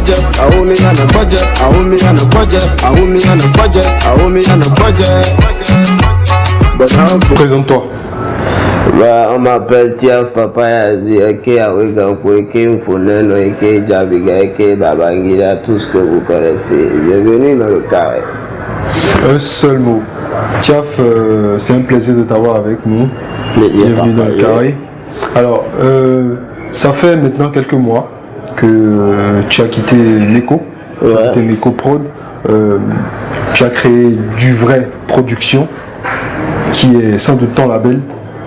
budget. I owe me on a budget. I owe me on a budget. I owe me on a budget. I owe me on a budget. But now, présente-toi. Bah, on m'appelle Tiaf Papa Yazi, Eke Awegampo, Eke Mfoneno, Eke Jabiga, Eke Babangida, tout ce que vous connaissez. Bienvenue dans le carré. Un seul mot. Tiaf, c'est un plaisir de t'avoir avec nous. Bienvenue dans le carré. Alors, ça fait maintenant quelques mois que tu as quitté Meko, tu as quitté Meko Prod. Tu as créé Du Vrai Production, qui est sans doute ton label.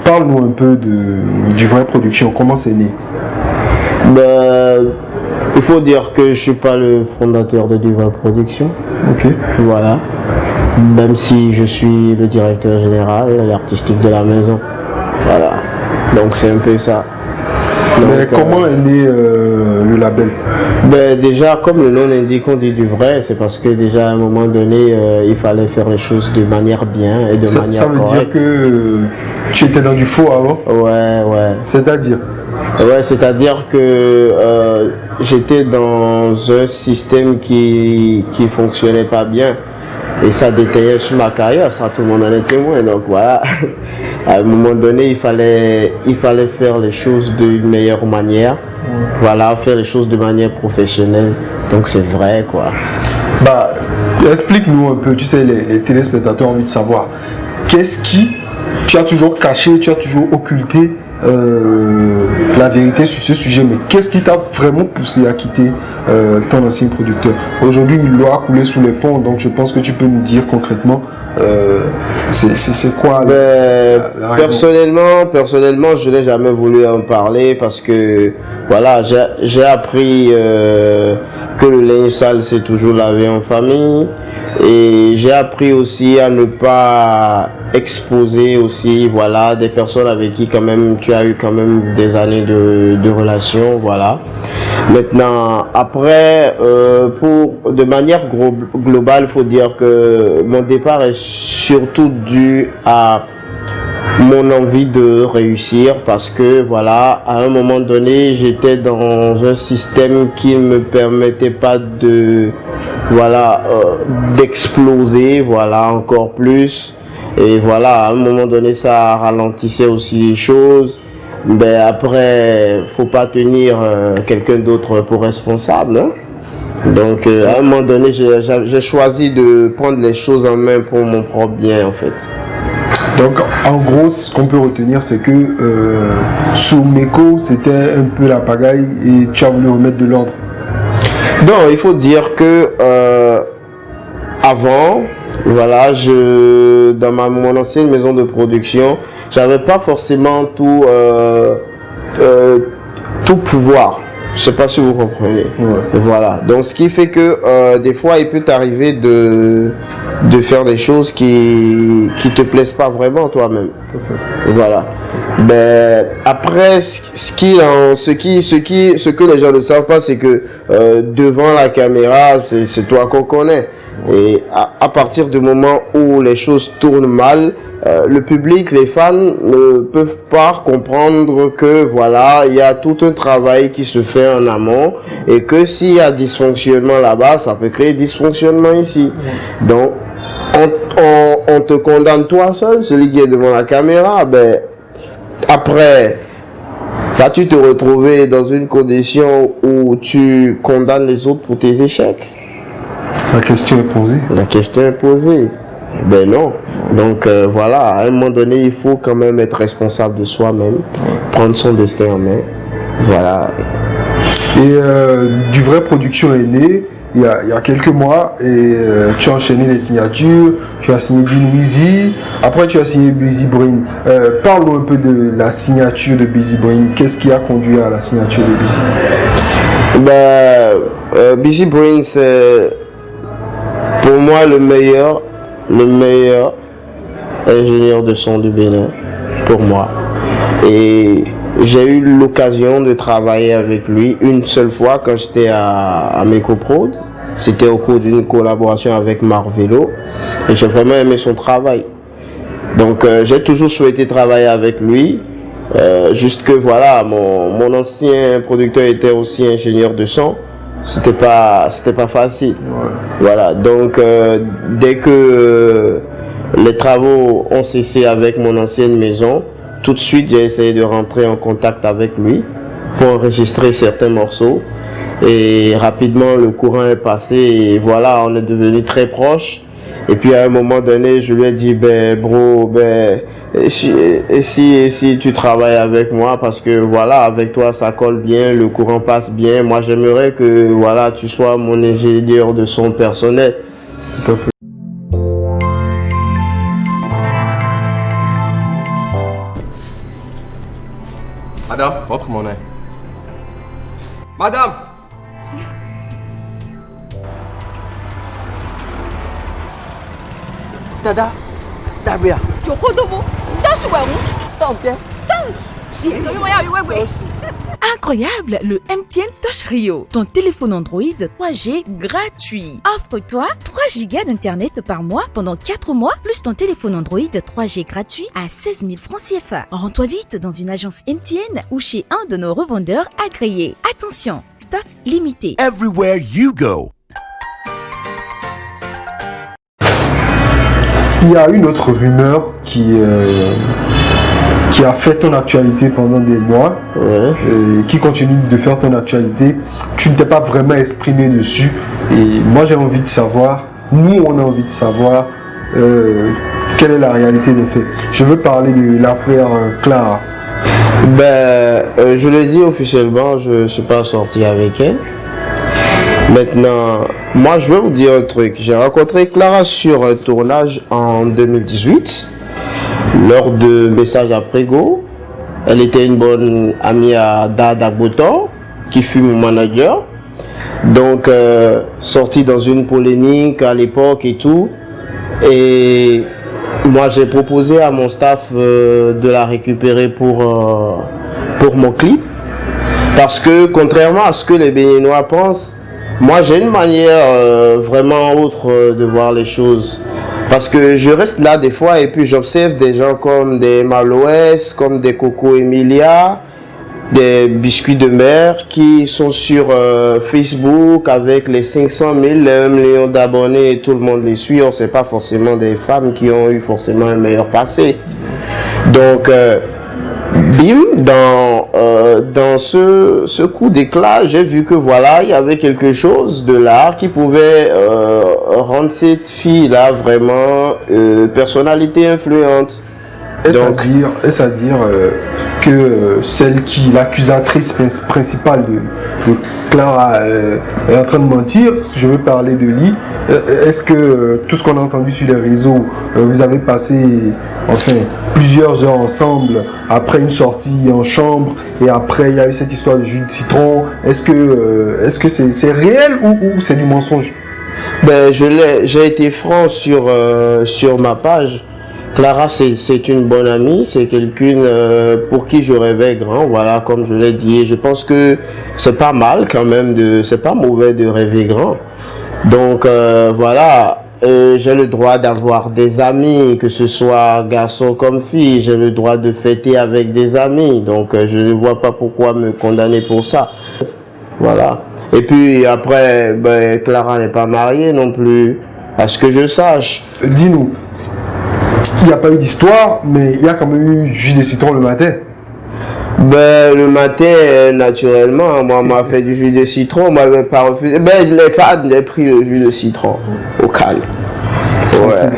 Parle-nous un peu de Du Vrai Production, comment c'est né? Il faut dire que je suis pas le fondateur de Du Vrai Production. Ok. Voilà. Même si je suis le directeur général et artistique de la maison. Voilà. Donc c'est un peu ça. Mais comment est né le label? Déjà, comme le nom l'indique, on dit du vrai, c'est parce que déjà à un moment donné, il fallait faire les choses de manière bien et de manière correcte. Ça veut dire que tu étais dans du faux avant? Ouais. C'est-à-dire? Ouais, c'est-à-dire que j'étais dans un système qui fonctionnait pas bien. Et ça détaillait sur ma carrière, ça tout le monde en est témoin. Donc voilà, à un moment donné, il fallait faire les choses d'une meilleure manière. Voilà, faire les choses de manière professionnelle. Donc c'est vrai quoi. Explique-nous un peu, tu sais, les téléspectateurs ont envie de savoir. Qu'est-ce qui, tu as toujours caché, tu as toujours occulté la vérité sur ce sujet, mais qu'est-ce qui t'a vraiment poussé à quitter ton ancien producteur? Aujourd'hui, l'eau a coulé sous les ponts, donc je pense que tu peux nous dire concrètement c'est quoi la raison? Personnellement, je n'ai jamais voulu en parler parce que voilà, j'ai appris que le linge sale c'est toujours lavé en famille, et j'ai appris aussi à ne pas exposer aussi voilà des personnes avec qui quand même tu as eu quand même des années de relations, voilà. Maintenant après de manière globale, faut dire que mon départ est surtout dû à mon envie de réussir, parce que voilà, à un moment donné j'étais dans un système qui ne me permettait pas de d'exploser voilà encore plus. Et voilà, à un moment donné, ça ralentissait aussi les choses. Après, faut pas tenir quelqu'un d'autre pour responsable. Hein? Donc, à un moment donné, j'ai choisi de prendre les choses en main pour mon propre bien, en fait. Donc, en gros, ce qu'on peut retenir, c'est que sous Meko, c'était un peu la pagaille et tu as voulu remettre de l'ordre. Non, il faut dire que avant, voilà, dans mon ancienne maison de production, j'avais pas forcément tout pouvoir. Je sais pas si vous comprenez. Ouais. Voilà. Donc ce qui fait que des fois il peut t'arriver de faire des choses qui te plaisent pas vraiment toi-même. Voilà. Après ce que les gens ne savent pas, c'est que devant la caméra, c'est toi qu'on connaît. Et à partir du moment où les choses tournent mal, le public, les fans ne peuvent pas comprendre que voilà, il y a tout un travail qui se fait en amont, et que s'il y a dysfonctionnement là-bas, ça peut créer dysfonctionnement ici. Donc on te condamne toi seul, celui qui est devant la caméra. Après, vas-tu te retrouver dans une condition où tu condamnes les autres pour tes échecs? La question est posée. La question est posée. Non. Donc voilà, à un moment donné, il faut quand même être responsable de soi-même, prendre son destin en main. Voilà. Et Du Vrai Production est né il y a quelques mois, et tu as enchaîné les signatures, tu as signé Dinwiddie, après tu as signé Busy Brain. Parle-nous un peu de la signature de Busy Brain. Qu'est-ce qui a conduit à la signature de Busy? Busy Brain, c'est pour moi le meilleur ingénieur de son du Bénin, pour moi. Et j'ai eu l'occasion de travailler avec lui une seule fois quand j'étais à Meko Prod. C'était au cours d'une collaboration avec Marvelo, et j'ai vraiment aimé son travail. Donc j'ai toujours souhaité travailler avec lui. Juste que voilà, mon ancien producteur était aussi ingénieur de son. c'était pas facile. Voilà, donc dès que les travaux ont cessé avec mon ancienne maison, tout de suite j'ai essayé de rentrer en contact avec lui pour enregistrer certains morceaux. Et rapidement le courant est passé et voilà, on est devenu très proches. Et puis à un moment donné, je lui ai dit, bro, si tu travailles avec moi, parce que voilà, avec toi ça colle bien, le courant passe bien. Moi j'aimerais que voilà, tu sois mon ingénieur de son personnel. Tout à fait. Madame, votre monnaie. Madame! Dada, Dabia. Incroyable, le MTN Touch Rio, ton téléphone Android 3G gratuit. Offre-toi 3 Go d'internet par mois pendant 4 mois, plus ton téléphone Android 3G gratuit à 16 000 francs CFA. Rends-toi vite dans une agence MTN ou chez un de nos revendeurs agréés. Attention, stock limité. Everywhere you go. Il y a une autre rumeur qui a fait ton actualité pendant des mois, et qui continue de faire ton actualité. Tu ne t'es pas vraiment exprimé dessus. Et moi j'ai envie de savoir, nous on a envie de savoir quelle est la réalité des faits. Je veux parler de l'affaire Clara. Je l'ai dit officiellement, je ne suis pas sorti avec elle. Maintenant, moi je vais vous dire un truc. J'ai rencontré Clara sur un tournage en 2018, lors de Message après Go. Elle était une bonne amie à Dada Boto, qui fut mon manager. Donc, sortie dans une polémique à l'époque et tout. Et moi j'ai proposé à mon staff de la récupérer pour mon clip. Parce que contrairement à ce que les Béninois pensent, moi j'ai une manière vraiment autre de voir les choses. Parce que je reste là des fois et puis j'observe des gens comme des Malouès, comme des Coco Emilia, des biscuits de mer qui sont sur Facebook avec les 500 000, les 1 million d'abonnés et tout le monde les suit. On ne sait pas forcément des femmes qui ont eu forcément un meilleur passé. Donc, bim, dans ce coup d'éclat, j'ai vu que voilà, il y avait quelque chose de là qui pouvait rendre cette fille-là vraiment personnalité influente. Est-ce à dire que l'accusatrice principale de Clara est en train de mentir? Je veux parler de Lee. Est-ce que tout ce qu'on a entendu sur les réseaux, vous avez passé plusieurs heures ensemble après une sortie en chambre et après il y a eu cette histoire de jus de citron? Est-ce que c'est réel ou c'est du mensonge? J'ai été franc sur ma page. Clara, c'est une bonne amie, c'est quelqu'un pour qui je rêvais grand, voilà, comme je l'ai dit. Et je pense que c'est pas mal quand même, c'est pas mauvais de rêver grand. Donc voilà, j'ai le droit d'avoir des amis, que ce soit garçon comme fille, j'ai le droit de fêter avec des amis. Donc je ne vois pas pourquoi me condamner pour ça. Voilà. Et puis après, Clara n'est pas mariée non plus, à ce que je sache. Dis-nous. Il n'y a pas eu d'histoire, mais il y a quand même eu du jus de citron le matin. Le matin, naturellement, moi, on m'a fait du jus de citron, on m'avait pas refusé. Je l'ai pas, j'ai pris le jus de citron, au calme. Ouais.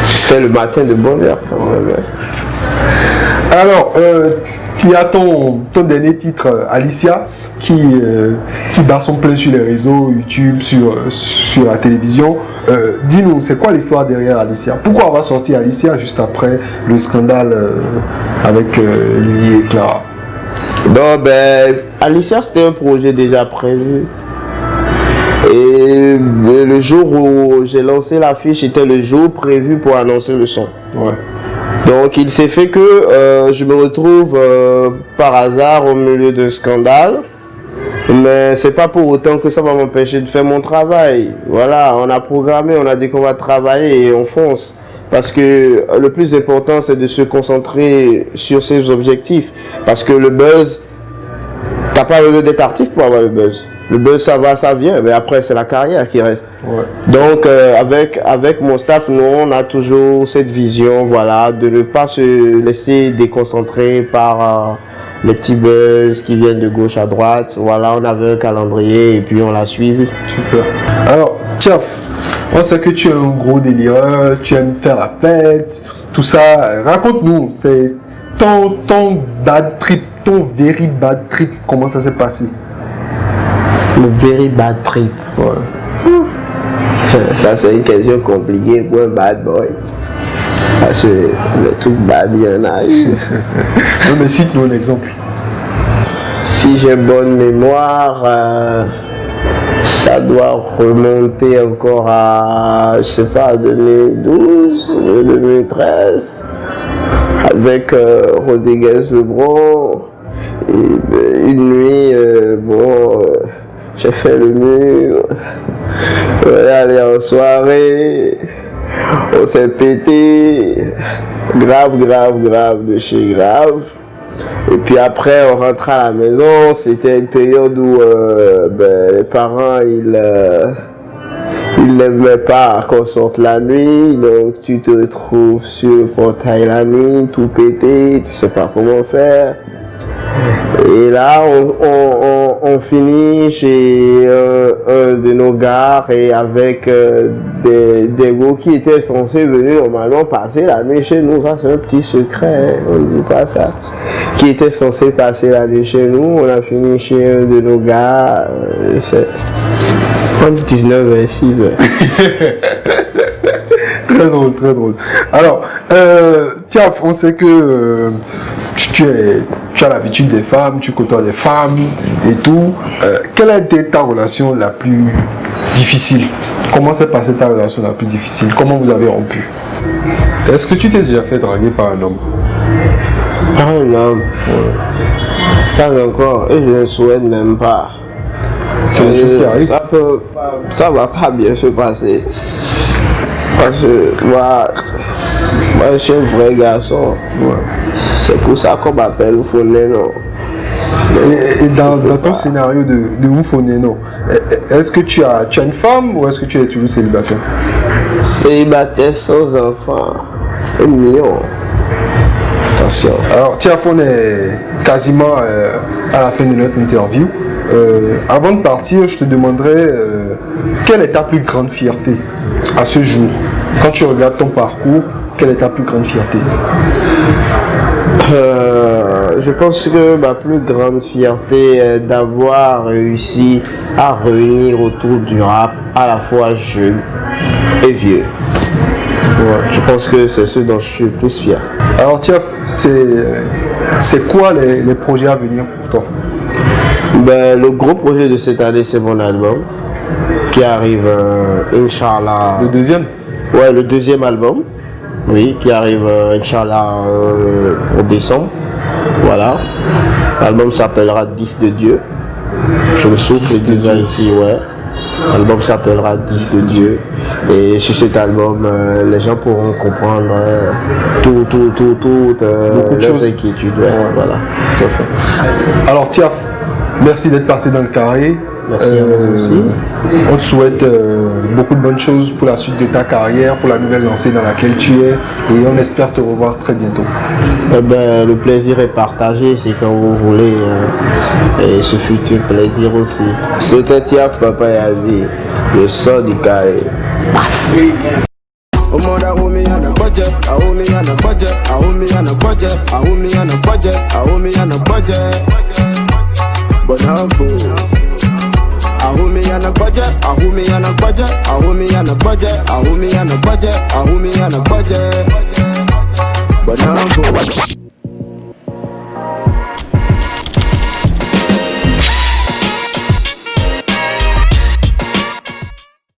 C'était le matin de bonne heure, quand même. Alors, il y a ton dernier titre, Alicia, qui bat son plein sur les réseaux, YouTube, sur la télévision. Dis-nous, c'est quoi l'histoire derrière Alicia? Pourquoi on va sortir Alicia juste après le scandale avec lui et Clara? Alicia, c'était un projet déjà prévu. Et le jour où j'ai lancé l'affiche, c'était le jour prévu pour annoncer le son. Ouais. Donc il s'est fait que je me retrouve par hasard au milieu d'un scandale, mais c'est pas pour autant que ça va m'empêcher de faire mon travail. Voilà, on a programmé, on a dit qu'on va travailler et on fonce. Parce que le plus important c'est de se concentrer sur ses objectifs. Parce que le buzz, t'as pas besoin d'être artiste pour avoir le buzz. Le buzz, ça va, ça vient, mais après, c'est la carrière qui reste. Ouais. Donc, avec mon staff, nous, on a toujours cette vision, voilà, de ne pas se laisser déconcentrer par les petits buzz qui viennent de gauche à droite. Voilà, on avait un calendrier et puis on l'a suivi. Super. Alors, Tiaf, on sait que tu es un gros délireur, tu aimes faire la fête, tout ça. Raconte-nous, c'est ton bad trip, ton very bad trip, comment ça s'est passé? Le very bad trip. Ouais. Ça, c'est une question compliquée pour un bad boy. Parce que le truc bad, il y en a. Non, mais cite-nous un exemple. Si j'ai bonne mémoire, ça doit remonter encore à, je sais pas, 2012, 2013, avec Rodriguez Lebron. Et, une nuit, j'ai fait le mur, on est allé en soirée, on s'est pété, grave de chez grave. Et puis après on rentre à la maison, c'était une période où les parents ils n'aimaient pas qu'on sorte la nuit, donc tu te retrouves sur le portail la nuit, tout pété, tu sais pas comment faire. Et là, on finit chez un de nos gars et avec des gars qui étaient censés venir normalement passer la nuit chez nous. Ça, c'est un petit secret, hein, on ne dit pas ça. Qui était censé passer la nuit chez nous. On a fini chez un de nos gars. C'est entre 19 et 6 heures. Très drôle, très drôle. Alors, Tiaf, on sait que tu as l'habitude des femmes, tu côtoies des femmes et tout. Quelle a été ta relation la plus difficile? Comment s'est passée ta relation la plus difficile? Comment vous avez rompu? Est-ce que tu t'es déjà fait draguer par un homme? Par un homme? Ouais. Pas encore, et je ne souhaite même pas. C'est une chose qui arrive? Ça va pas bien se passer. Parce que moi je suis un vrai garçon. Ouais. C'est pour ça qu'on m'appelle Oufoneno. Et dans ton scénario de Oufoneno, est-ce que tu as une femme ou est-ce que tu es toujours célibataire? Célibataire sans enfant. 1 million. Attention. Alors Tiaf, on est quasiment à la fin de notre interview. Avant de partir, je te demanderai quelle est ta plus grande fierté à ce jour? Quand tu regardes ton parcours, quelle est ta plus grande fierté? Je pense que ma plus grande fierté est d'avoir réussi à réunir autour du rap à la fois jeune et vieux. Ouais, je pense que c'est ce dont je suis le plus fier. Alors Tiaf, c'est quoi les projets à venir pour toi? Le gros projet de cette année, c'est mon album qui arrive, Inch'Allah. Le deuxième? Ouais, le deuxième album, oui, qui arrive, Inch'Allah, en décembre. Voilà. L'album s'appellera 10 de Dieu. Je le souffle déjà ici, ouais. L'album s'appellera 10 de Dieu. Et sur cet album, les gens pourront comprendre toutes leurs inquiétudes. Ouais, voilà. Tout à fait. Alors Tiaf, merci d'être passé dans le carré. Merci à vous aussi. On te souhaite beaucoup de bonnes choses pour la suite de ta carrière, pour la nouvelle lancée dans laquelle tu es, et on espère te revoir très bientôt. Le plaisir est partagé, c'est quand vous voulez, et ce fut un plaisir aussi. C'était Tiaf Papa Yazi, le son du carré. Me on a budget, me on a budget, me on a budget, me on a budget, me on a budget. But now I'm